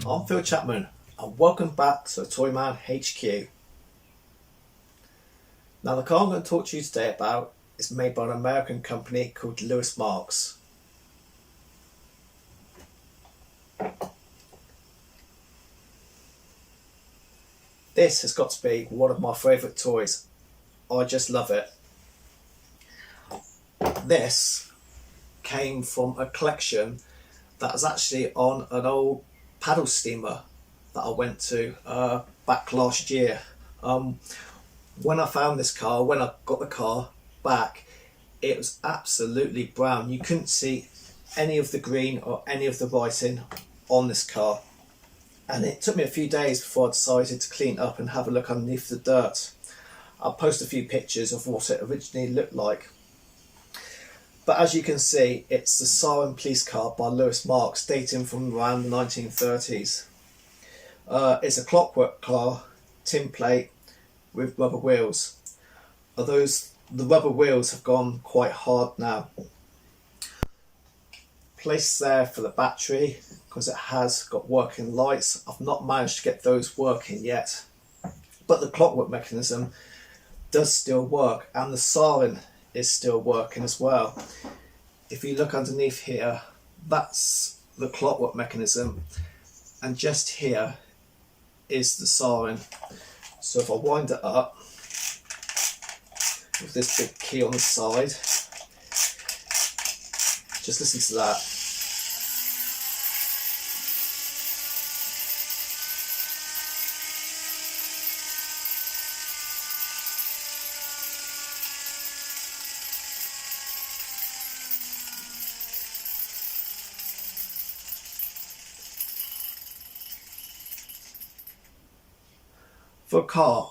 I'm Phil Chapman and welcome back to Toyman HQ. Now the car I'm going to talk to you today about is made by an American company called Louis Marx. This has got to be one of my favourite toys. I just love it. This came from a collection that was actually on an old paddle steamer that I went to back last year. When I found this car, when I got the car back, it was absolutely brown. You couldn't see any of the green or any of the writing on this car. And it took me a few days before I decided to clean it up and have a look underneath the dirt. I'll post a few pictures of what it originally looked like. But as you can see, it's the Siren Police car by Louis Marx, dating from around the 1930s. It's a clockwork car, tin plate with rubber wheels. Although the rubber wheels have gone quite hard now. Place there for the battery because it has got working lights. I've not managed to get those working yet, but the clockwork mechanism does still work and the siren is still working as well. If you look underneath here, that's the clockwork mechanism, and just here is the siren. So if I wind it up with this big key on the side, just listen to that. For a car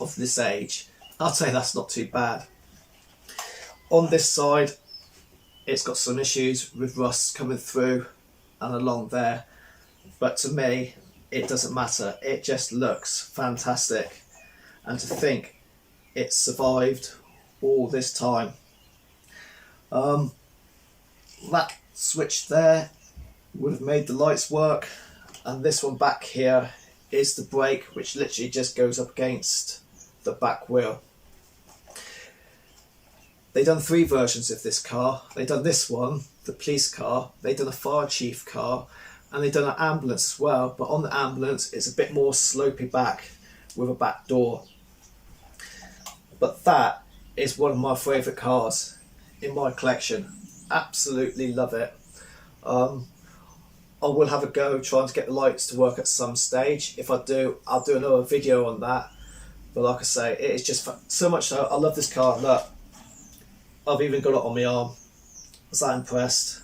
of this age, I'd say that's not too bad. On this side, it's got some issues with rust coming through and along there, but to me, it doesn't matter. It just looks fantastic. And to think it survived all this time. That switch there would have made the lights work, and this one back here is the brake, which literally just goes up against the back wheel. They've done 3 versions of this car. They've done this one, the police car, they've done a fire chief car, and they've done an ambulance as well, but on the ambulance it's a bit more slopey back with a back door. But that is one of my favourite cars in my collection. Absolutely love it. I will have a go trying to get the lights to work at some stage. If I do, I'll do another video on that. But like I say, it is just so much so. I love this car. Look, I've even got it on my arm. I was that impressed.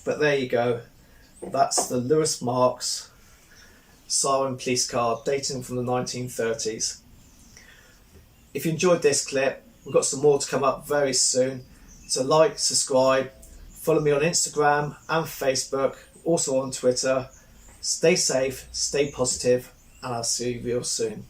But there you go. That's the Louis Marx Siren Police car, dating from the 1930s. If you enjoyed this clip, we've got some more to come up very soon. So like, subscribe. Follow me on Instagram and Facebook, also on Twitter. Stay safe, stay positive, and I'll see you real soon.